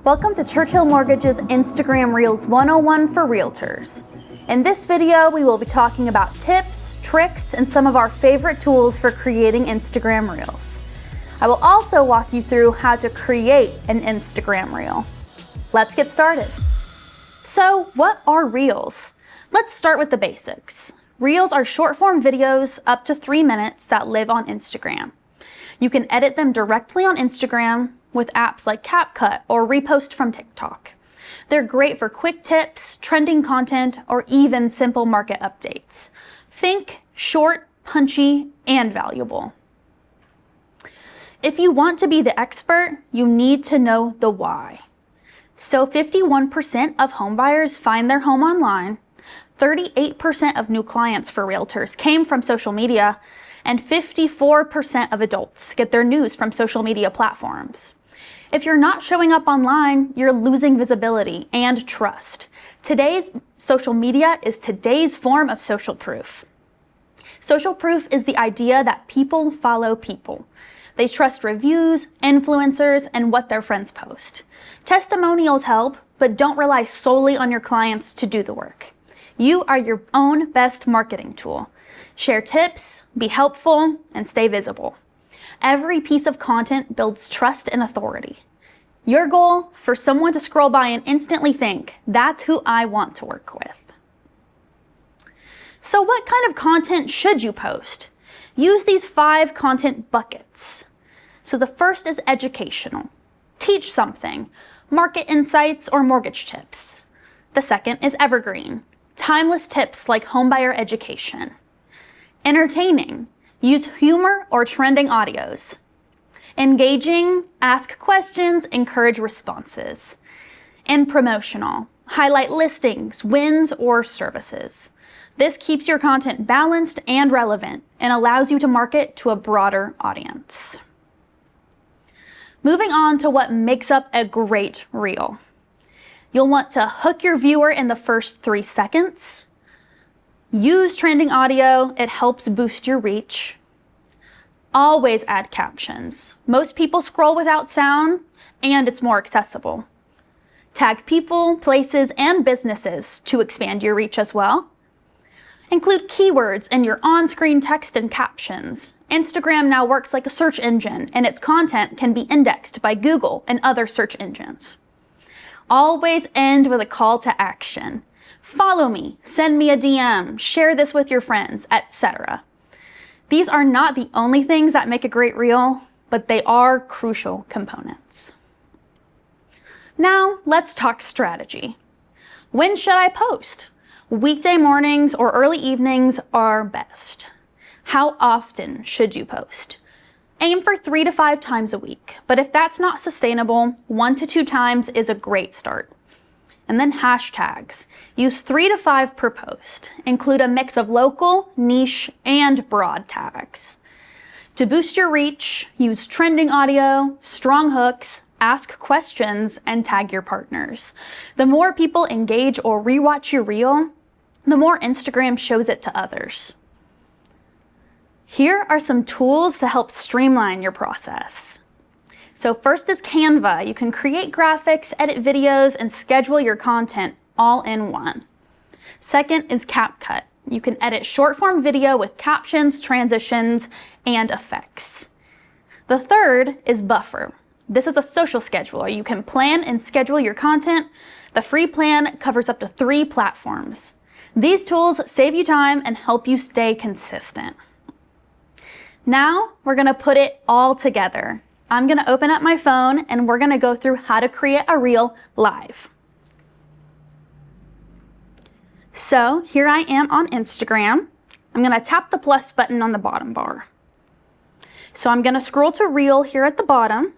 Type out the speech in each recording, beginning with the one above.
Welcome to Churchill Mortgage's Instagram Reels 101 for Realtors. In this video, we will be talking about tips, tricks, and some of our favorite tools for creating Instagram Reels. I will also walk you through how to create an Instagram Reel. Let's get started. So, what are Reels? Let's start with the basics. Reels are short-form videos up to 3 minutes that live on Instagram. You can edit them directly on Instagram with apps like CapCut or repost from TikTok. They're great for quick tips, trending content, or even simple market updates. Think short, punchy, and valuable. If you want to be the expert, you need to know the why. So 51% of homebuyers find their home online, 38% of new clients for Realtors came from social media, and 54% of adults get their news from social media platforms. If you're not showing up online, you're losing visibility and trust. Today's social media is today's form of social proof. Social proof is the idea that people follow people. They trust reviews, influencers, and what their friends post. Testimonials help, but don't rely solely on your clients to do the work. You are your own best marketing tool. Share tips, be helpful, and stay visible. Every piece of content builds trust and authority. Your goal, for someone to scroll by and instantly think, that's who I want to work with. So what kind of content should you post? Use these 5 content buckets. So the first is educational. Teach something, market insights or mortgage tips. The second is evergreen. Timeless tips like homebuyer education. Entertaining. Use humor or trending audios. Engaging. Ask questions, encourage responses. And promotional. Highlight listings, wins, or services. This keeps your content balanced and relevant and allows you to market to a broader audience. Moving on to what makes up a great reel. You'll want to hook your viewer in the first 3 seconds. Use trending audio, it helps boost your reach. Always add captions. Most people scroll without sound, and it's more accessible. Tag people, places, and businesses to expand your reach as well. Include keywords in your on-screen text and captions. Instagram now works like a search engine, and its content can be indexed by Google and other search engines. Always end with a call to action. Follow me, send me a DM, share this with your friends, etc. These are not the only things that make a great reel, but they are crucial components. Now, let's talk strategy. When should I post? Weekday mornings or early evenings are best. How often should you post? Aim for 3 to 5 times a week, but if that's not sustainable, 1 to 2 times is a great start. And then hashtags. Use 3 to 5 per post. Include a mix of local, niche, and broad tags. To boost your reach, use trending audio, strong hooks, ask questions, and tag your partners. The more people engage or rewatch your reel, the more Instagram shows it to others. Here are some tools to help streamline your process. So first is Canva. You can create graphics, edit videos, and schedule your content all in one. Second is CapCut. You can edit short-form video with captions, transitions, and effects. The third is Buffer. This is a social scheduler. You can plan and schedule your content. The free plan covers up to 3 platforms. These tools save you time and help you stay consistent. Now we're gonna put it all together. I'm gonna open up my phone and we're gonna go through how to create a reel live. So here I am on Instagram. I'm gonna tap the plus button on the bottom bar. So I'm gonna scroll to reel here at the bottom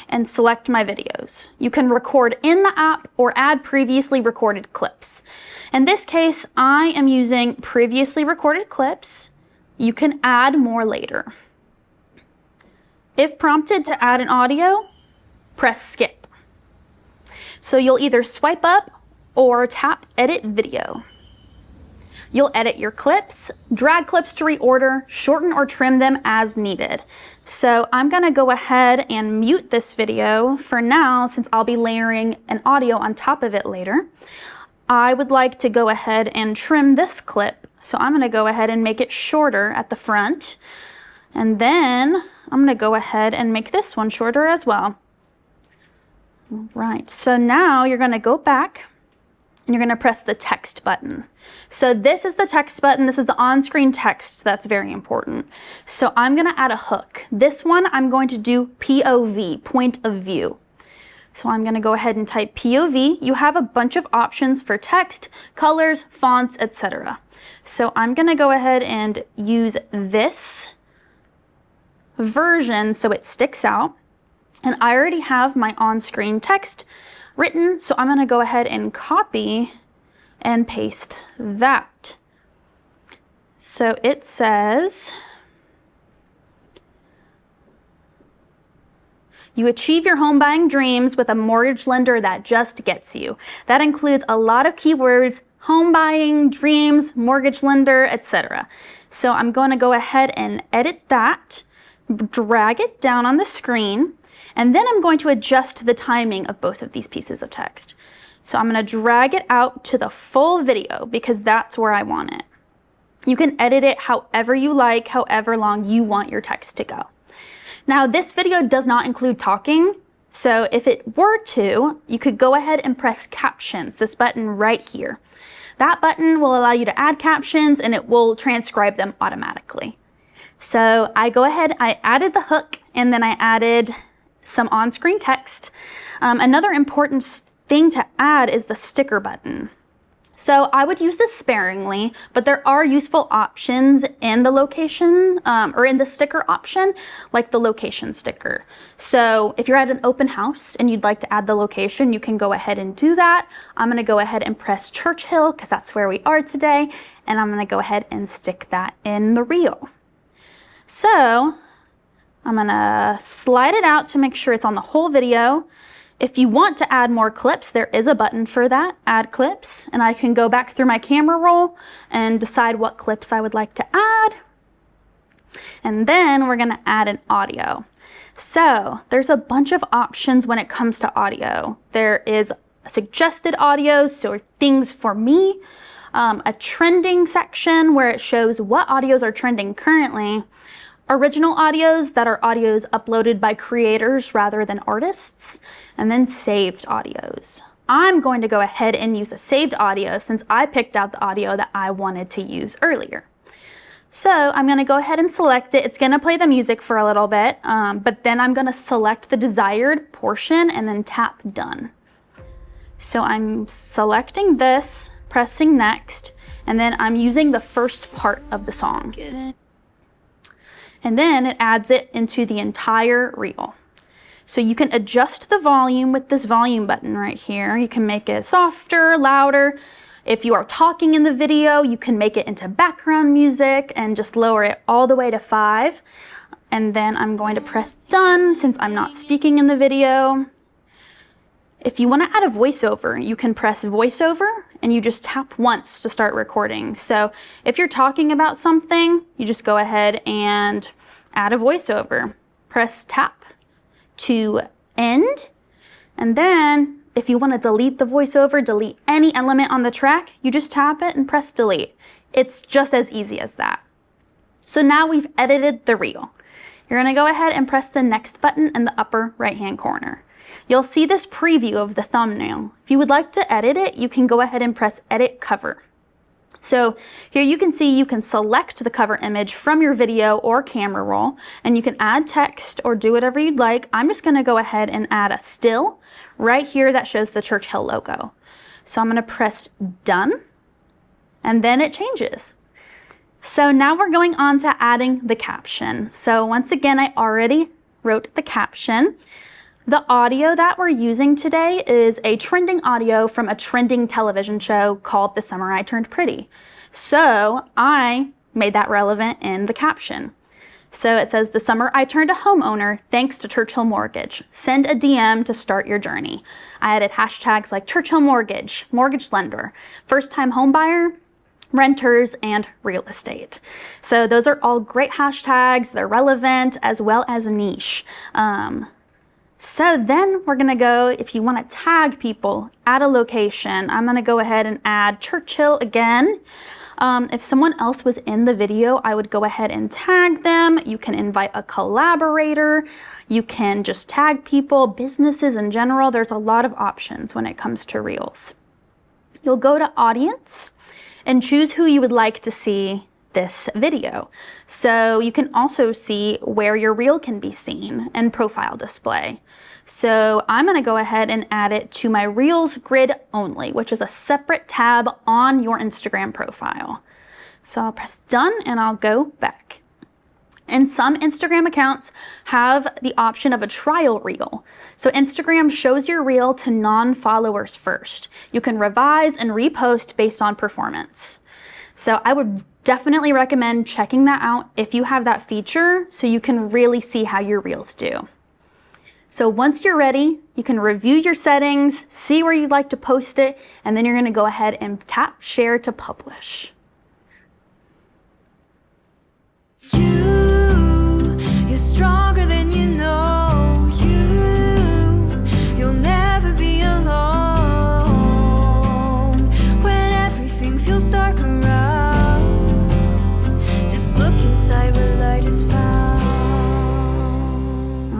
and select my videos. You can record in the app or add previously recorded clips. In this case, I am using previously recorded clips. You can add more later. If prompted to add an audio, press skip. So you'll either swipe up or tap edit video. You'll edit your clips, drag clips to reorder, shorten or trim them as needed. So I'm going to go ahead and mute this video for now, since I'll be layering an audio on top of it later. I would like to go ahead and trim this clip. So I'm going to go ahead and make it shorter at the front. And then I'm going to go ahead and make this one shorter as well. All right, so now you're going to go back and you're going to press the text button. So this is the text button. This is the on-screen text. That's very important. So I'm going to add a hook. This one I'm going to do POV, point of view. So I'm going to go ahead and type POV. You have a bunch of options for text, colors, fonts, etc. So I'm going to go ahead and use this version so it sticks out. And I already have my on-screen text written, so I'm going to go ahead and copy and paste that. So it says, you achieve your home buying dreams with a mortgage lender that just gets you. That includes a lot of keywords: home buying, dreams, mortgage lender, etc. So I'm going to go ahead and edit that, drag it down on the screen, and then I'm going to adjust the timing of both of these pieces of text. So I'm going to drag it out to the full video because that's where I want it. You can edit it however you like, however long you want your text to go. Now, this video does not include talking, so if it were to, you could go ahead and press captions, this button right here. That button will allow you to add captions and it will transcribe them automatically. So I go ahead, I added the hook, and then I added some on-screen text. Another important thing to add is the sticker button. So I would use this sparingly, but there are useful options in the location or in the sticker option, like the location sticker. So if you're at an open house and you'd like to add the location, you can go ahead and do that. I'm going to go ahead and press Churchill because that's where we are today, and I'm going to go ahead and stick that in the reel. So I'm going to slide it out to make sure it's on the whole video. If you want to add more clips, there is a button for that, add clips, and I can go back through my camera roll and decide what clips I would like to add. And then we're going to add an audio. So there's a bunch of options when it comes to audio. There is suggested audio, so things for me, a trending section where it shows what audios are trending currently, original audios that are audios uploaded by creators rather than artists, and then saved audios. I'm going to go ahead and use a saved audio since I picked out the audio that I wanted to use earlier. So I'm going to go ahead and select it. It's going to play the music for a little bit, but then I'm going to select the desired portion and then tap done. So I'm selecting this, pressing next, and then I'm using the first part of the song. And then it adds it into the entire reel. So you can adjust the volume with this volume button right here. You can make it softer, louder. If you are talking in the video, you can make it into background music and just lower it all the way to 5. And then I'm going to press done since I'm not speaking in the video. If you want to add a voiceover, you can press voiceover and you just tap once to start recording. So if you're talking about something, you just go ahead and add a voiceover. Press tap to end. And then if you want to delete the voiceover, delete any element on the track, you just tap it and press delete. It's just as easy as that. So now we've edited the reel. You're going to go ahead and press the next button in the upper right-hand corner. You'll see this preview of the thumbnail. If you would like to edit it, you can go ahead and press edit cover. So here you can see you can select the cover image from your video or camera roll, and you can add text or do whatever you'd like. I'm just going to go ahead and add a still right here that shows the Churchill logo. So I'm going to press done, and then it changes. So now we're going on to adding the caption. So once again, I already wrote the caption. The audio that we're using today is a trending audio from a trending television show called The Summer I Turned Pretty. So I made that relevant in the caption. So it says, "The summer I turned a homeowner thanks to Churchill Mortgage. Send a DM to start your journey." I added hashtags like Churchill Mortgage, mortgage lender, first time home buyer, renters, and real estate. So those are all great hashtags. They're relevant as well as niche. So then we're gonna go, if you wanna tag people, add a location. I'm gonna go ahead and add Churchill again. If someone else was in the video, I would go ahead and tag them. You can invite a collaborator. You can just tag people, businesses in general. There's a lot of options when it comes to Reels. You'll go to audience and choose who you would like to see this video. So you can also see where your reel can be seen and profile display. So I'm gonna go ahead and add it to my Reels grid only, which is a separate tab on your Instagram profile. So I'll press done and I'll go back. And some Instagram accounts have the option of a trial reel. So Instagram shows your reel to non-followers first. You can revise and repost based on performance. So I would definitely recommend checking that out if you have that feature so you can really see how your reels do. So once you're ready, you can review your settings, see where you'd like to post it, and then you're gonna go ahead and tap share to publish. You're stronger than you know. You'll never be alone. When everything feels dark around, just look inside where light is found.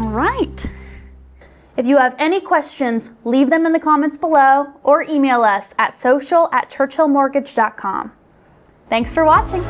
All right. If you have any questions, leave them in the comments below or email us at social@churchillmortgage.com. Thanks for watching.